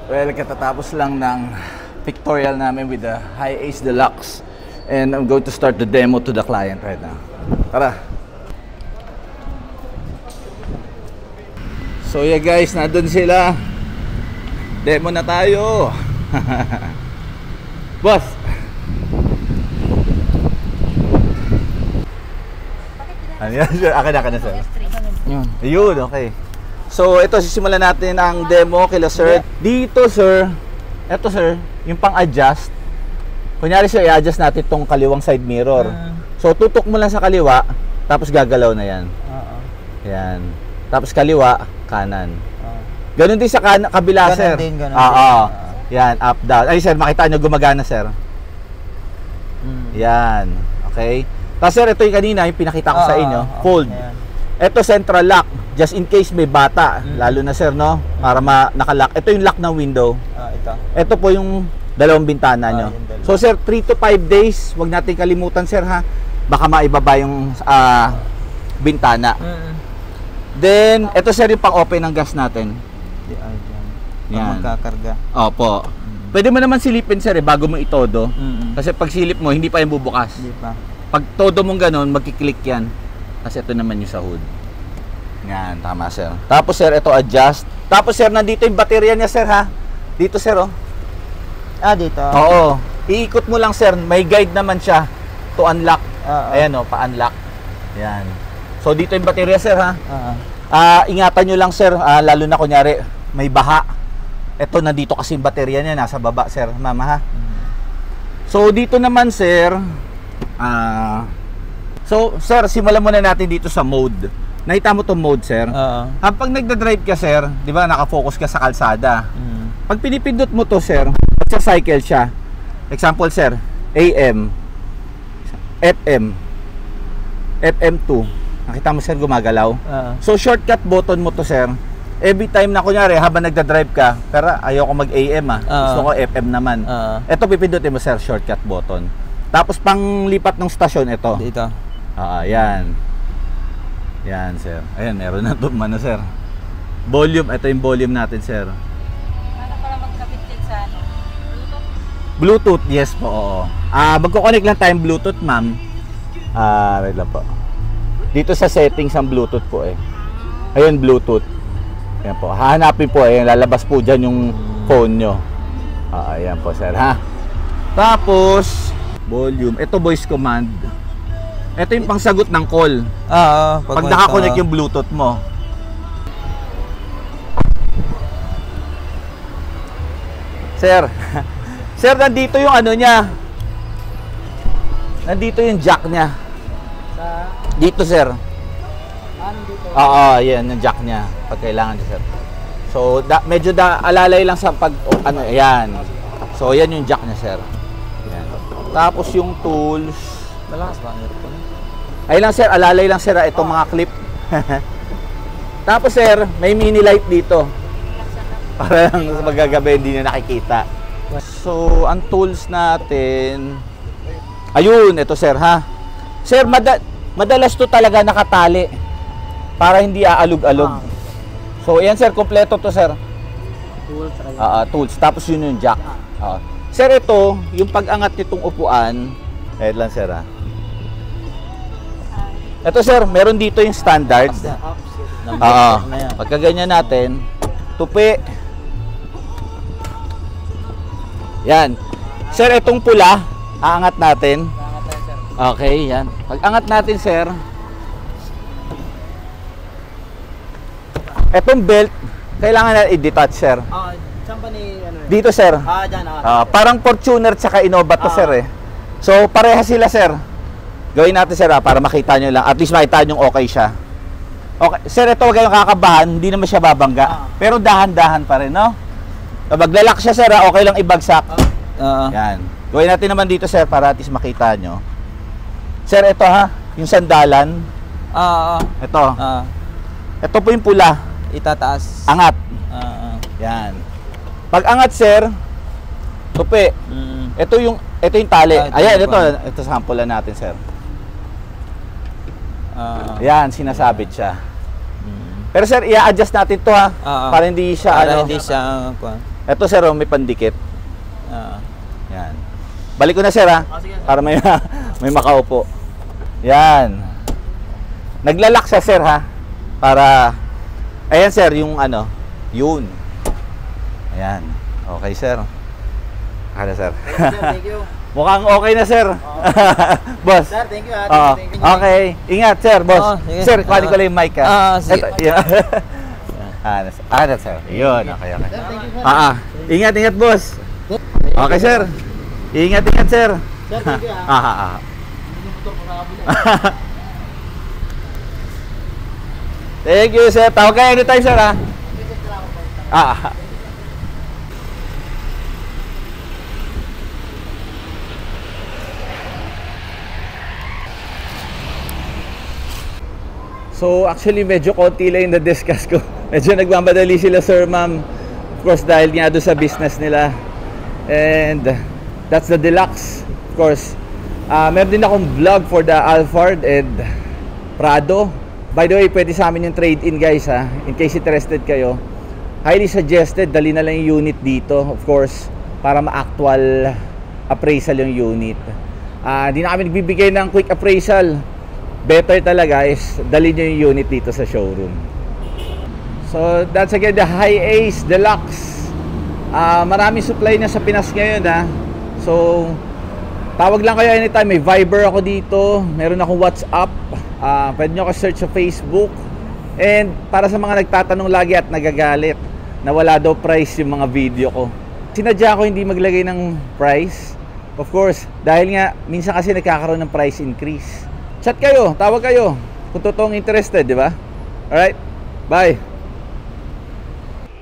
Well, katatapos lang ng pictorial namin with the Hi-Ace Deluxe. And I'm going to start the demo to the client right now. Tara! So yeah guys, nandun sila. Demo na tayo. Boss! Ano yan? Akin na sir. Ayun, okay. So ito, sisimulan natin ang demo kila sir. Dito sir, eto sir, yung pang-adjust. Kunyari sir, i-adjust natin itong kaliwang side mirror. So tutok mo lang sa kaliwa, tapos gagalaw na yan. Yan. Tapos kaliwa, kanan. Ganon din sa kabila sir. Yan, up, down. Ay sir, makita nyo gumagana sir. Yan. Okay. Tapos sir, ito yung kanina, yung pinakita ko sa inyo. Fold. Ito central lock. Just in case may bata, lalo na sir, no? Para nakalock. Ito yung lock ng window. Ito po yung dalawang bintana nyo. So sir, 3 to 5 days, wag natin kalimutan sir ha. Baka maibaba yung bintana. Then, ito sir yung pang-open ng gas natin. Yan. Magkakarga. Opo. Pwede mo naman silipin sir bago mo itodo. Kasi pag silip mo, hindi pa yung bubukas. Hindi pa. Pag todo mong ganun, magkiklik yan. Kasi ito naman yung sa hood. Yan, tama sir. Tapos sir, ito adjust. Tapos sir, nandito yung baterya niya sir ha. Dito sir oh. Dito. Oo. Iikot mo lang sir, may guide naman siya to unlock. Ayan oh, pa-unlock. Yan. So dito yung baterya sir ha. Ingatan nyo lang sir, lalo na kunyari may baha. Ito nandito kasi yung baterya niya, nasa baba sir, mama ha. So dito naman sir, so sir, simulan muna natin dito sa mode. Nakita mo tong mode sir? Kapag nagda-drive ka sir, di ba naka-focus ka sa kalsada. Pag pinipindot mo to sir, sa cycle siya. Example sir, AM, FM, FM2. Nakita mo sir gumagalaw? So shortcut button mo to sir. Every time na kunyari habang nagda-drive ka, pero ayoko mag-AM gusto ko FM naman. Ito pipindutin mo sir, shortcut button. Tapos pang lipat ng stasyon ito. Dito. Yan. Yan sir. Ayan, meron na ito mano sir. Volume, ito yung volume natin sir. Paano para magkapit sa Bluetooth? Bluetooth, yes po, oo. Magko-connect lang tayong Bluetooth ma'am. Wait lang po. Dito sa settings ang Bluetooth po eh. Ayun, Bluetooth. Ayan po. Hahanapin po eh. Lalabas po dyan yung phone nyo. Ayan po sir ha. Tapos, volume. Ito voice command. Ito yung pangsagot ng call. Pag nakakonect yung Bluetooth mo. Sir. Sir, nandito yung ano niya. Nandito yung jack niya. Dito sir. Dito? Yan yung jack niya. Pag kailangan niya sir. So, medyo alalay lang sa pag, ayan. So, yan yung jack niya sir. Ayan. Tapos yung tools. Malakas ba ang earphone? Ayun lang sir, alalay lang sir itong mga clip. Tapos sir, may mini light dito. Para lang sa magagabi hindi na nakikita. So, ang tools natin. Ayun, ito sir ha. Sir, madalas to talaga nakatali. Para hindi aalog-alog. So, ayan sir, kompleto to sir. Tools. Tools. Tapos yun yung jack. Sir, ito, yung pag-angat nitong upuan. Ayun lang sir ha. Ito sir, meron dito yung standard. Pagka ganyan natin, tupi. Yan. Sir, itong pula, aangat natin. Okay, yan. Pag angat natin sir, etong belt, kailangan na i-detach sir. Saan ba ni Dito sir. Dyan. Parang Fortuner tsaka Innova to sir eh. So, pareha sila sir. Gawin natin sir para makita nyo lang. At least makita nyo okay siya. Okay. Sir, ito huwag kayong kakabahan. Hindi naman siya babangga. Pero dahan-dahan pa rin, no? Kapag lalak siya sir, okay lang ibagsak. Yan. Gawin natin naman dito sir para at least makita nyo. Sir, ito ha. Yung sandalan. Ito. Ito po yung pula. Itataas. Angat. Yan. Pag angat sir, tupi. Ito yung tali. Ayan, ito sample natin sir. Yan, sinasabit siya. Pero sir, i-adjust natin to ha. Para hindi siya hindi siya Ito sir, oh, may pandikit. Yan. Balik ko na sir ha. Sige, sir. Para may may makaupo. Yan. Naglalak siya sir ha. Para ayan sir, yung ano, yun. Ayan. Okay sir. Ano sir? Thank you. Mukhang okay na sir. Boss. Sir, thank you. Oo. Thank you. Okay. Ingat sir, boss. Sige. Sir, kuhanin ko lang yung mic ha. Sige. Ito, yeah. Sir. Yun, okay. Sir, thank you, sir. Ingat, boss. Okay, sir. Ingat, sir. Sir, thank you, ah. Thank you, sir. Tawag kayo anytime, sir, ha? So, actually, medyo konti lang yung na-discuss ko. Medyo nagmamadali sila, sir, ma'am. Of course, dahil nga doon sa business nila. And that's the deluxe, of course. Meron din akong vlog for the Alphard and Prado. By the way, pwede sa amin yung trade-in, guys, ha. In case interested kayo. Highly suggested, dali na lang yung unit dito, of course, para ma-actual appraisal yung unit. Di na kami nagbibigay ng quick appraisal. Better talaga is dali nyo yung unit dito sa showroom. So that's again the High Ace Deluxe. Maraming supply na sa Pinas ngayon, ha. So tawag lang kayo anytime. May Viber ako dito, meron akong WhatsApp, pwede nyo ako search sa Facebook. And para sa mga nagtatanong lagi at nagagalit na wala daw price yung mga video ko, sinadya ko hindi maglagay ng price. Of course, dahil nga minsan kasi nagkakaroon ng price increase. Chat kayo, tawag kayo kung totoong interested, di ba? Alright, bye.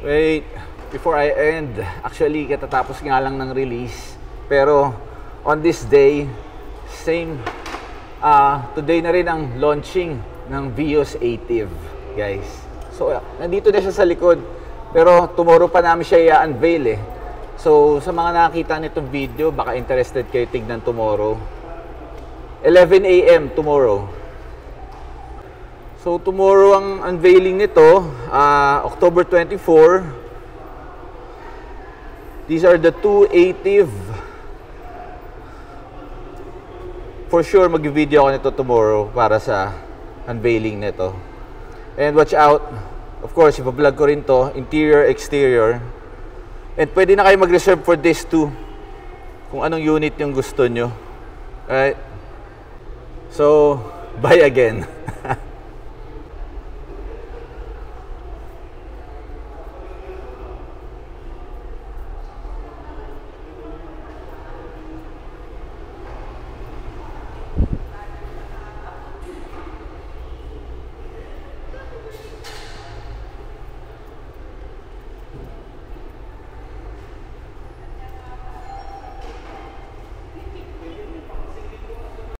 Wait, before I end, actually katatapos nga lang ng release. Pero on this day, same, today na rin ang launching ng Vios Ative, guys. So nandito na siya sa likod, pero tomorrow pa namin siya i-unveil eh. So sa mga nakakita nitong video, baka interested kayo tignan tomorrow. 11 AM tomorrow. So tomorrow ang unveiling nito, October 24. These are the two Ative. For sure mag-video ako nito tomorrow para sa unveiling nito. And watch out, of course, ipa-vlog ko rin to, interior, exterior. And pwede na kayo mag-reserve for this too, kung anong unit yung gusto nyo. Alright? So, bye again.